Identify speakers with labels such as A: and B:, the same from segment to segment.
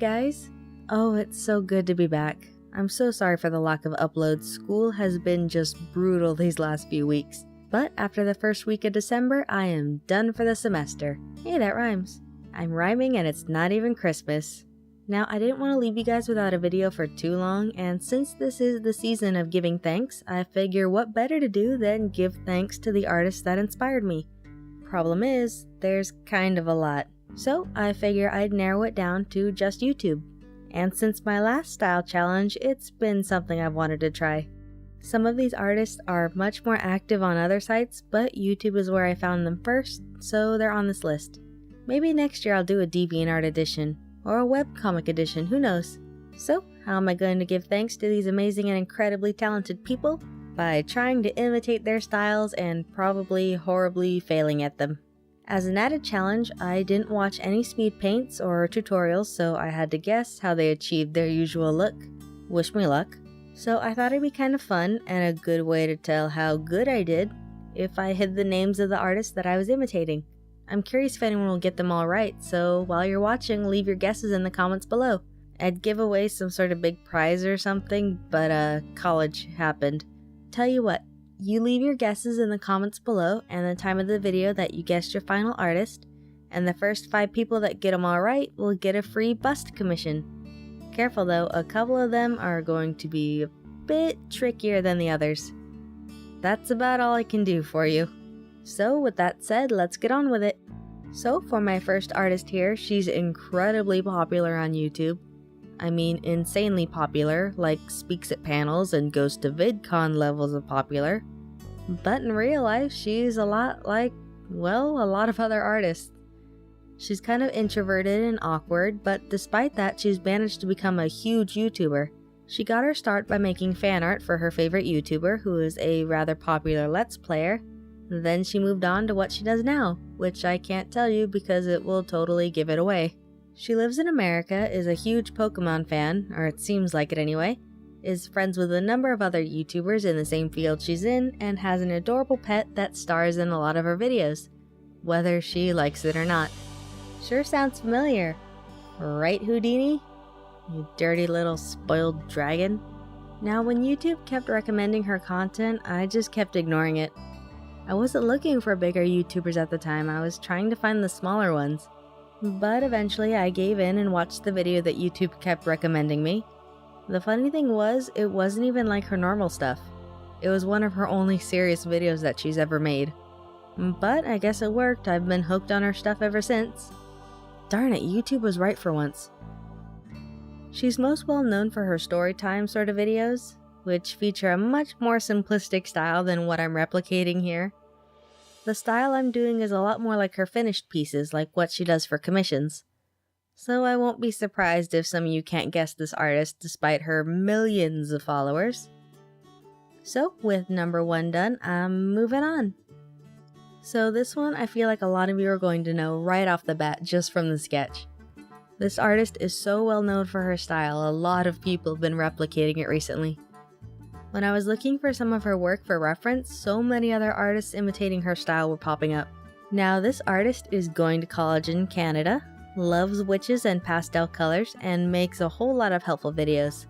A: guys! Oh, it's so good to be back. I'm so sorry for the lack of uploads. School has been just brutal these last few weeks. But after the first week of December, I am done for the semester. Hey, that rhymes. I'm rhyming and it's not even Christmas. Now, I didn't want to leave you guys without a video for too long, and since this is the season of giving thanks, I figure what better to do than give thanks to the artists that inspired me. Problem is, there's kind of a lot. So I figure I'd narrow it down to just YouTube. And since my last style challenge, it's been something I've wanted to try. Some of these artists are much more active on other sites, but YouTube is where I found them first, so they're on this list. Maybe next year I'll do a DeviantArt edition, or a webcomic edition, who knows? So, how am I going to give thanks to these amazing and incredibly talented people? By trying to imitate their styles and probably horribly failing at them. As an added challenge, I didn't watch any speed paints or tutorials, so I had to guess how they achieved their usual look. Wish me luck. So I thought it'd be kind of fun and a good way to tell how good I did if I hid the names of the artists that I was imitating. I'm curious if anyone will get them all right, so while you're watching, leave your guesses in the comments below. I'd give away some sort of big prize or something, but college happened. Tell you what, you leave your guesses in the comments below and the time of the video that you guessed your final artist, and the first 5 people that get them all right will get a free bust commission. Careful though, a couple of them are going to be a bit trickier than the others. That's about all I can do for you. So with that said, let's get on with it. So for my first artist here, she's incredibly popular on YouTube. I mean insanely popular, like speaks at panels and goes to VidCon levels of popular. But in real life, she's a lot like, well, a lot of other artists. She's kind of introverted and awkward, but despite that, she's managed to become a huge YouTuber. She got her start by making fan art for her favorite YouTuber, who is a rather popular Let's Player. Then she moved on to what she does now, which I can't tell you because it will totally give it away. She lives in America, is a huge Pokemon fan, or it seems like it anyway, is friends with a number of other YouTubers in the same field she's in, and has an adorable pet that stars in a lot of her videos, whether she likes it or not. Sure sounds familiar. Right, Houdini? You dirty little spoiled dragon? Now, when YouTube kept recommending her content, I just kept ignoring it. I wasn't looking for bigger YouTubers at the time, I was trying to find the smaller ones. But eventually I gave in and watched the video that YouTube kept recommending me. The funny thing was, it wasn't even like her normal stuff. It was one of her only serious videos that she's ever made. But I guess it worked, I've been hooked on her stuff ever since. Darn it, YouTube was right for once. She's most well known for her storytime sort of videos, which feature a much more simplistic style than what I'm replicating here. The style I'm doing is a lot more like her finished pieces, like what she does for commissions. So I won't be surprised if some of you can't guess this artist despite her millions of followers. So with number 1 done, I'm moving on. So this one I feel like a lot of you are going to know right off the bat just from the sketch. This artist is so well known for her style, a lot of people have been replicating it recently. When I was looking for some of her work for reference, so many other artists imitating her style were popping up. Now this artist is going to college in Canada, loves witches and pastel colors, and makes a whole lot of helpful videos.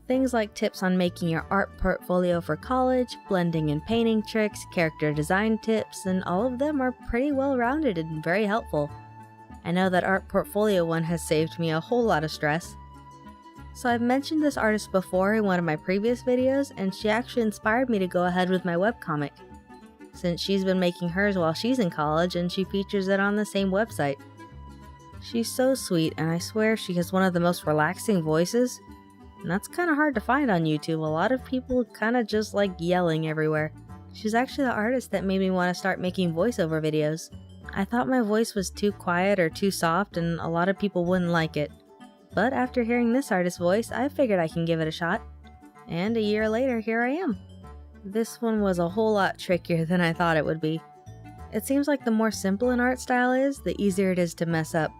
A: Things like tips on making your art portfolio for college, blending and painting tricks, character design tips, and all of them are pretty well rounded and very helpful. I know that art portfolio one has saved me a whole lot of stress. So I've mentioned this artist before in one of my previous videos, and she actually inspired me to go ahead with my webcomic, since she's been making hers while she's in college and she features it on the same website. She's so sweet, and I swear she has one of the most relaxing voices. And that's kind of hard to find on YouTube. A lot of people kind of just like yelling everywhere. She's actually the artist that made me want to start making voiceover videos. I thought my voice was too quiet or too soft and a lot of people wouldn't like it. But after hearing this artist's voice, I figured I can give it a shot. And a year later, here I am. This one was a whole lot trickier than I thought it would be. It seems like the more simple an art style is, the easier it is to mess up.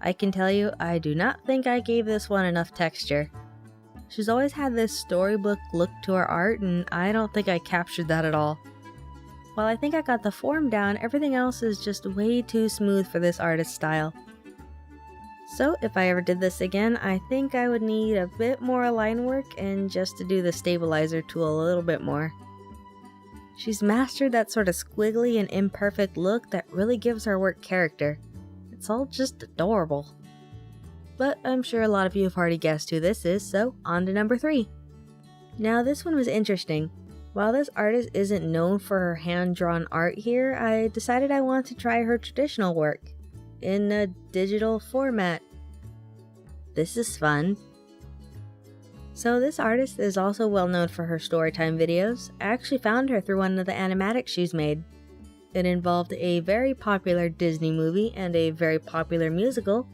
A: I can tell you, I do not think I gave this one enough texture. She's always had this storybook look to her art, and I don't think I captured that at all. While I think I got the form down, everything else is just way too smooth for this artist's style. So if I ever did this again, I think I would need a bit more line work and just to do the stabilizer tool a little bit more. She's mastered that sort of squiggly and imperfect look that really gives her work character. It's all just adorable. But I'm sure a lot of you have already guessed who this is, so on to number 3. Now this one was interesting. While this artist isn't known for her hand-drawn art here, I decided I wanted to try her traditional work in a digital format. This is fun. So this artist is also well known for her storytime videos. I actually found her through one of the animatics she's made. It involved a very popular Disney movie and a very popular musical.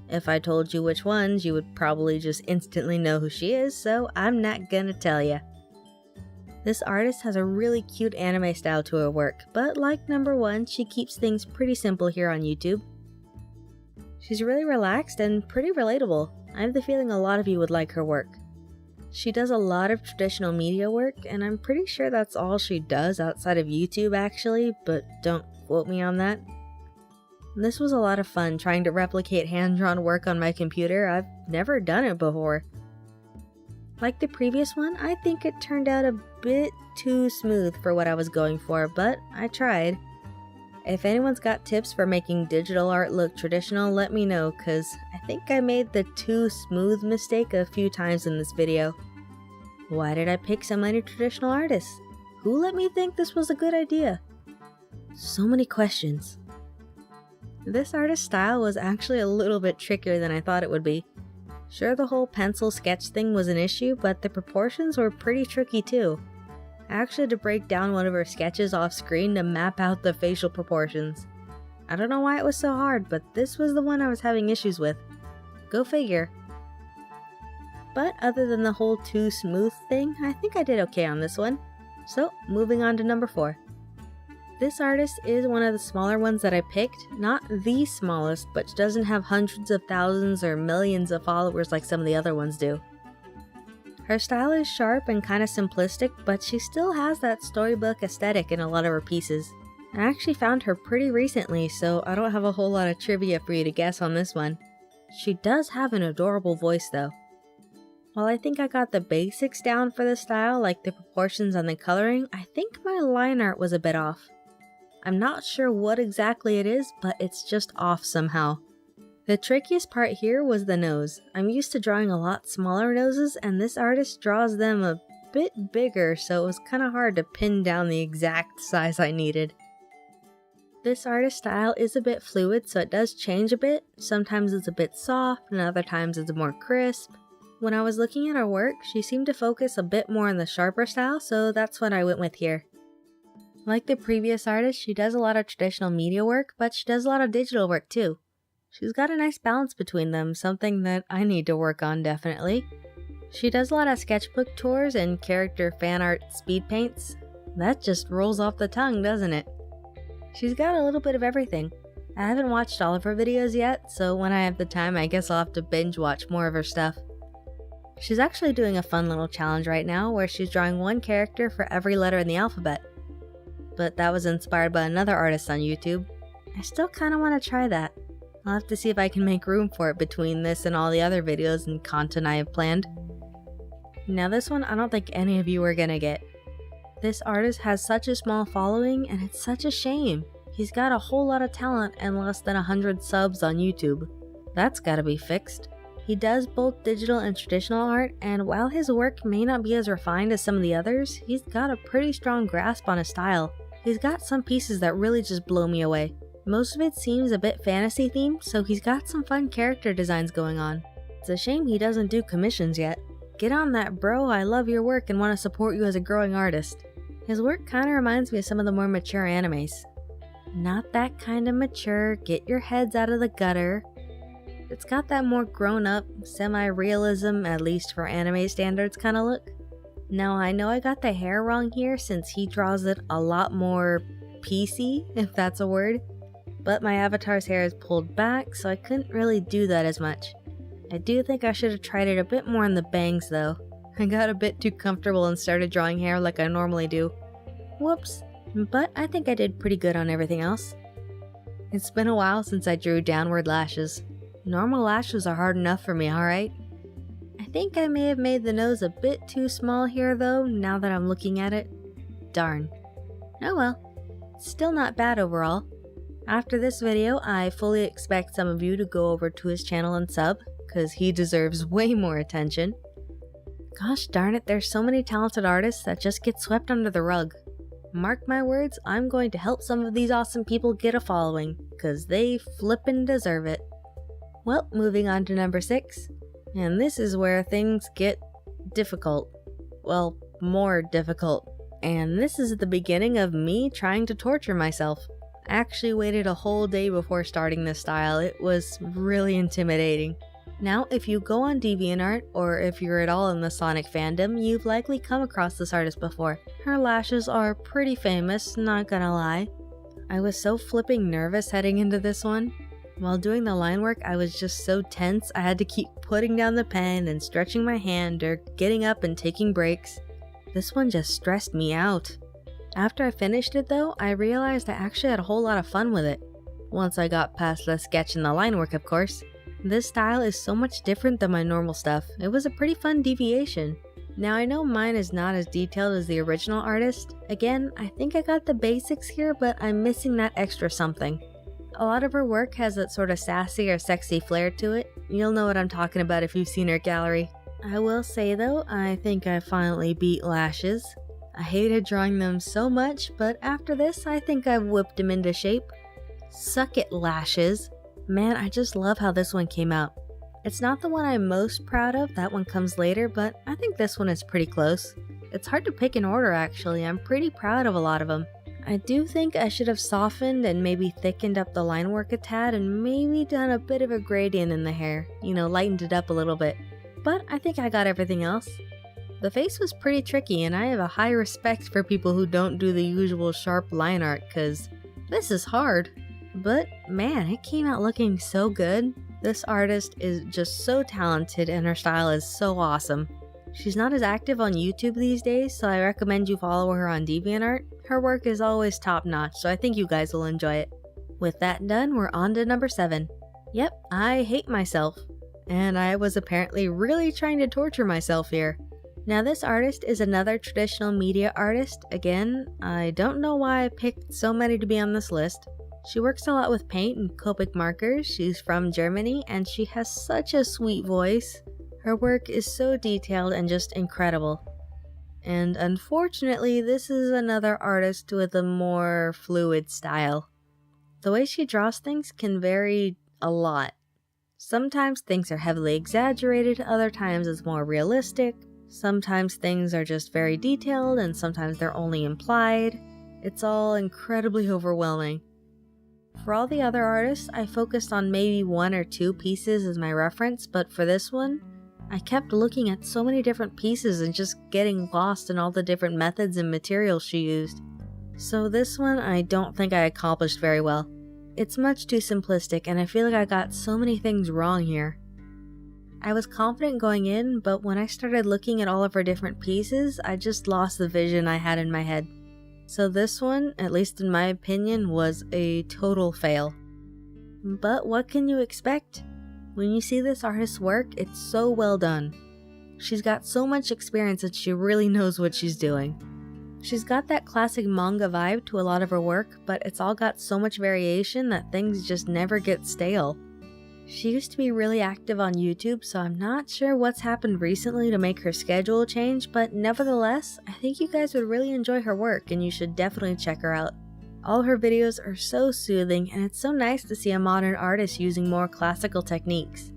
A: If I told you which ones, you would probably just instantly know who she is, so I'm not gonna tell ya. This artist has a really cute anime style to her work, but like number 1, she keeps things pretty simple here on YouTube. She's really relaxed and pretty relatable. I have the feeling a lot of you would like her work. She does a lot of traditional media work, and I'm pretty sure that's all she does outside of YouTube actually, but don't quote me on that. This was a lot of fun trying to replicate hand-drawn work on my computer. I've never done it before. Like the previous one, I think it turned out a bit too smooth for what I was going for, but I tried. If anyone's got tips for making digital art look traditional, let me know, cause I think I made the too smooth mistake a few times in this video. Why did I pick so many traditional artists? Who let me think this was a good idea? So many questions. This artist's style was actually a little bit trickier than I thought it would be. Sure, the whole pencil sketch thing was an issue, but the proportions were pretty tricky too. I actually had to break down one of her sketches off screen to map out the facial proportions. I don't know why it was so hard, but this was the one I was having issues with. Go figure. But other than the whole too smooth thing, I think I did okay on this one. So, moving on to number 4. This artist is one of the smaller ones that I picked, not the smallest, but she doesn't have hundreds of thousands or millions of followers like some of the other ones do. Her style is sharp and kind of simplistic, but she still has that storybook aesthetic in a lot of her pieces. I actually found her pretty recently, so I don't have a whole lot of trivia for you to guess on this one. She does have an adorable voice though. While I think I got the basics down for the style, like the proportions and the coloring, I think my line art was a bit off. I'm not sure what exactly it is, but it's just off somehow. The trickiest part here was the nose. I'm used to drawing a lot smaller noses, and this artist draws them a bit bigger, so it was kind of hard to pin down the exact size I needed. This artist style is a bit fluid, so it does change a bit. Sometimes it's a bit soft, and other times it's more crisp. When I was looking at her work, she seemed to focus a bit more on the sharper style, so that's what I went with here. Like the previous artist, she does a lot of traditional media work, but she does a lot of digital work too. She's got a nice balance between them, something that I need to work on definitely. She does a lot of sketchbook tours and character fan art speed paints. That just rolls off the tongue, doesn't it? She's got a little bit of everything. I haven't watched all of her videos yet, so when I have the time I guess I'll have to binge watch more of her stuff. She's actually doing a fun little challenge right now where she's drawing one character for every letter in the alphabet. But that was inspired by another artist on YouTube. I still kind of want to try that. I'll have to see if I can make room for it between this and all the other videos and content I have planned. Now this one I don't think any of you are gonna get. This artist has such a small following and it's such a shame. He's got a whole lot of talent and less than 100 subs on YouTube. That's gotta be fixed. He does both digital and traditional art, and while his work may not be as refined as some of the others, he's got a pretty strong grasp on his style. He's got some pieces that really just blow me away. Most of it seems a bit fantasy themed, so he's got some fun character designs going on. It's a shame he doesn't do commissions yet. Get on that, bro. I love your work and want to support you as a growing artist. His work kinda reminds me of some of the more mature animes. Not that kind of mature, get your heads out of the gutter. It's got that more grown-up, semi-realism, at least for anime standards, kind of look. Now I know I got the hair wrong here since he draws it a lot more PC, if that's a word. But my avatar's hair is pulled back, so I couldn't really do that as much. I do think I should have tried it a bit more in the bangs though. I got a bit too comfortable and started drawing hair like I normally do. Whoops, but I think I did pretty good on everything else. It's been a while since I drew downward lashes. Normal lashes are hard enough for me, alright? I think I may have made the nose a bit too small here though, now that I'm looking at it. Darn. Oh well, still not bad overall. After this video, I fully expect some of you to go over to his channel and sub, cause he deserves way more attention. Gosh darn it, there's so many talented artists that just get swept under the rug. Mark my words, I'm going to help some of these awesome people get a following, cause they flippin' deserve it. Well, moving on to number 6. And this is where things get difficult. Well, more difficult. And this is the beginning of me trying to torture myself. I actually waited a whole day before starting this style. It was really intimidating. Now, if you go on DeviantArt, or if you're at all in the Sonic fandom, you've likely come across this artist before. Her lashes are pretty famous, not gonna lie. I was so flipping nervous heading into this one. While doing the line work, I was just so tense, I had to keep putting down the pen and stretching my hand or getting up and taking breaks. This one just stressed me out. After I finished it though, I realized I actually had a whole lot of fun with it. Once I got past the sketch and the line work, of course. This style is so much different than my normal stuff. It was a pretty fun deviation. Now I know mine is not as detailed as the original artist. Again, I think I got the basics here, but I'm missing that extra something. A lot of her work has that sort of sassy or sexy flair to it. You'll know what I'm talking about if you've seen her gallery. I will say though, I think I finally beat lashes. I hated drawing them so much, but after this, I think I've whipped them into shape. Suck it, lashes. Man, I just love how this one came out. It's not the one I'm most proud of, that one comes later, but I think this one is pretty close. It's hard to pick in order actually, I'm pretty proud of a lot of them. I do think I should have softened and maybe thickened up the line work a tad and maybe done a bit of a gradient in the hair, lightened it up a little bit. But I think I got everything else. The face was pretty tricky and I have a high respect for people who don't do the usual sharp line art cause this is hard. But man, it came out looking so good. This artist is just so talented and her style is so awesome. She's not as active on YouTube these days, so I recommend you follow her on DeviantArt. Her work is always top notch, so I think you guys will enjoy it. With that done, we're on to number 7. Yep, I hate myself. And I was apparently really trying to torture myself here. Now this artist is another traditional media artist. Again, I don't know why I picked so many to be on this list. She works a lot with paint and Copic markers. She's from Germany and she has such a sweet voice. Her work is so detailed and just incredible. And unfortunately, this is another artist with a more fluid style. The way she draws things can vary a lot. Sometimes things are heavily exaggerated, other times it's more realistic. Sometimes things are just very detailed and sometimes they're only implied. It's all incredibly overwhelming. For all the other artists, I focused on maybe 1 or 2 pieces as my reference, but for this one, I kept looking at so many different pieces and just getting lost in all the different methods and materials she used. So this one, I don't think I accomplished very well. It's much too simplistic and I feel like I got so many things wrong here. I was confident going in, but when I started looking at all of her different pieces, I just lost the vision I had in my head. So this one, at least in my opinion, was a total fail. But what can you expect? When you see this artist's work, it's so well done. She's got so much experience that she really knows what she's doing. She's got that classic manga vibe to a lot of her work, but it's all got so much variation that things just never get stale. She used to be really active on YouTube, so I'm not sure what's happened recently to make her schedule change, but nevertheless, I think you guys would really enjoy her work and you should definitely check her out. All her videos are so soothing and it's so nice to see a modern artist using more classical techniques.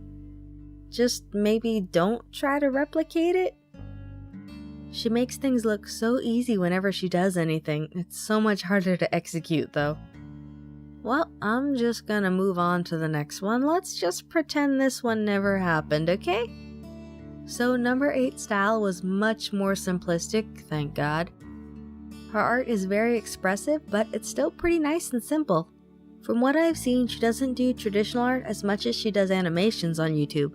A: Just maybe don't try to replicate it. She makes things look so easy whenever she does anything. It's so much harder to execute though. Well, I'm just gonna move on to the next one. Let's just pretend this one never happened, okay? So number 8 style was much more simplistic, thank God. Her art is very expressive, but it's still pretty nice and simple. From what I've seen, she doesn't do traditional art as much as she does animations on YouTube.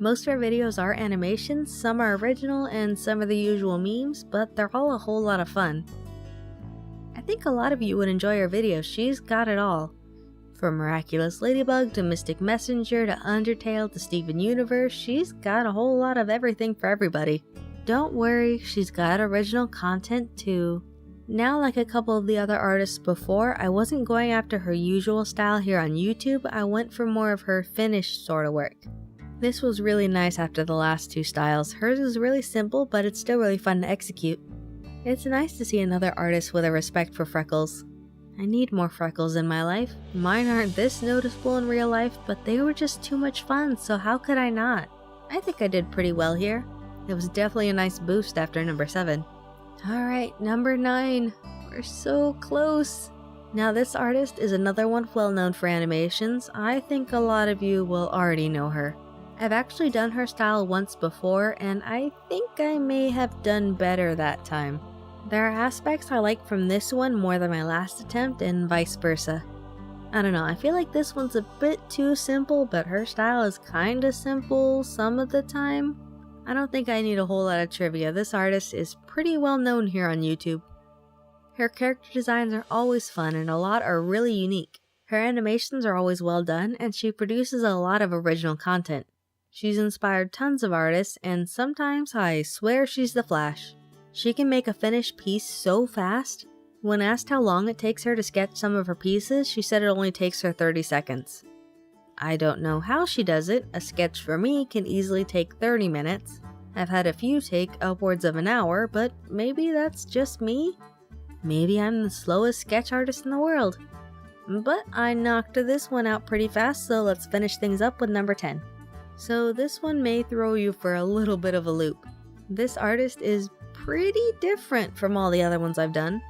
A: Most of her videos are animations, some are original and some are the usual memes, but they're all a whole lot of fun. I think a lot of you would enjoy her videos, she's got it all. From Miraculous Ladybug to Mystic Messenger to Undertale to Steven Universe, she's got a whole lot of everything for everybody. Don't worry, she's got original content too. Now, like a couple of the other artists before, I wasn't going after her usual style here on YouTube, I went for more of her finished sort of work. This was really nice after the last two styles. Hers is really simple, but it's still really fun to execute. It's nice to see another artist with a respect for freckles. I need more freckles in my life. Mine aren't this noticeable in real life, but they were just too much fun, so how could I not? I think I did pretty well here. It was definitely a nice boost after number 7. Alright, number 9. We're so close. Now this artist is another one well known for animations. I think a lot of you will already know her. I've actually done her style once before, and I think I may have done better that time. There are aspects I like from this one more than my last attempt, and vice versa. I don't know, I feel like this one's a bit too simple, but her style is kinda simple some of the time. I don't think I need a whole lot of trivia. This artist is pretty well known here on YouTube. Her character designs are always fun, and a lot are really unique. Her animations are always well done, and she produces a lot of original content. She's inspired tons of artists, and sometimes I swear she's the Flash. She can make a finished piece so fast. When asked how long it takes her to sketch some of her pieces, she said it only takes her 30 seconds. I don't know how she does it. A sketch for me can easily take 30 minutes. I've had a few take upwards of an hour, but maybe that's just me? Maybe I'm the slowest sketch artist in the world. But I knocked this one out pretty fast, so let's finish things up with number 10. So this one may throw you for a little bit of a loop. This artist is pretty different from all the other ones I've done.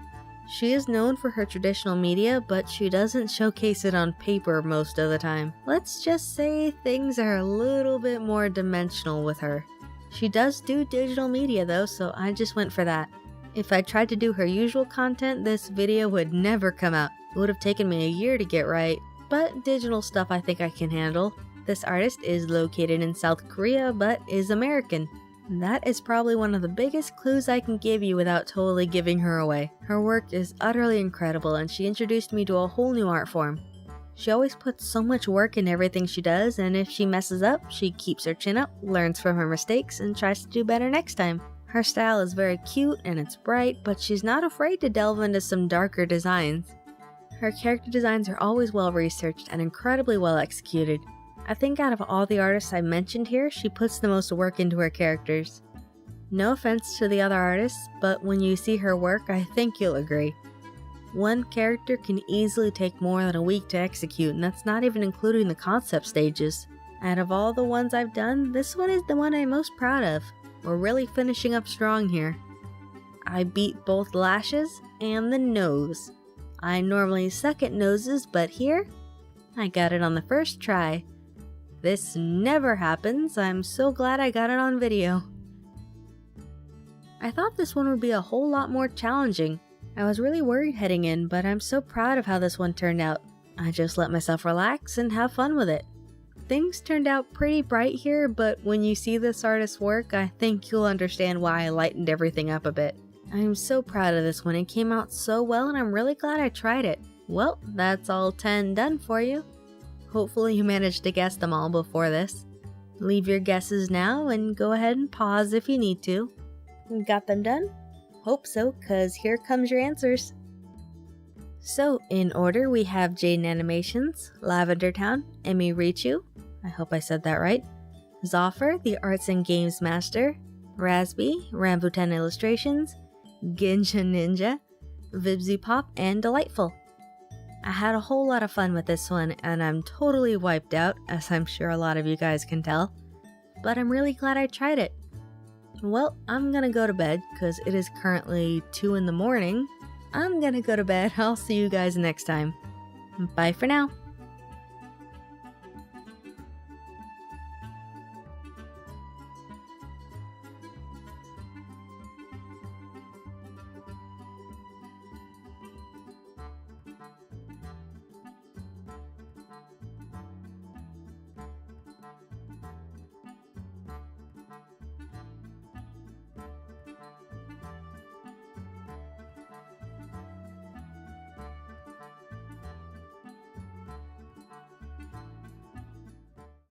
A: She is known for her traditional media, but she doesn't showcase it on paper most of the time. Let's just say things are a little bit more dimensional with her. She does do digital media though, so I just went for that. If I tried to do her usual content, this video would never come out. It would have taken me a year to get right, but digital stuff I think I can handle. This artist is located in South Korea, but is American. That is probably one of the biggest clues I can give you without totally giving her away. Her work is utterly incredible, and she introduced me to a whole new art form. She always puts so much work in everything she does, and if she messes up, she keeps her chin up, learns from her mistakes, and tries to do better next time. Her style is very cute and it's bright, but she's not afraid to delve into some darker designs. Her character designs are always well researched and incredibly well executed. I think out of all the artists I mentioned here, she puts the most work into her characters. No offense to the other artists, but when you see her work, I think you'll agree. One character can easily take more than a week to execute, and that's not even including the concept stages. Out of all the ones I've done, this one is the one I'm most proud of. We're really finishing up strong here. I beat both lashes and the nose. I normally suck at noses, but here, I got it on the first try. This never happens. I'm so glad I got it on video. I thought this one would be a whole lot more challenging. I was really worried heading in, but I'm so proud of how this one turned out. I just let myself relax and have fun with it. Things turned out pretty bright here, but when you see this artist's work, I think you'll understand why I lightened everything up a bit. I'm so proud of this one. It came out so well, and I'm really glad I tried it. Well, that's all 10 done for you. Hopefully you managed to guess them all before this. Leave your guesses now and go ahead and pause if you need to. Got them done? Hope so, cause here comes your answers. So, in order we have Jaden Animations, Lavender Town, Emi Richu, I hope I said that right, Zoffer, the Arts and Games Master, Razby, Rambutan Illustrations, Ginja Ninja, Vibsy Pop, and Delightful. I had a whole lot of fun with this one, and I'm totally wiped out, as I'm sure a lot of you guys can tell, but I'm really glad I tried it. Well, I'm gonna go to bed, cause it is currently 2 in the morning. I'm gonna go to bed. I'll see you guys next time. Bye for now.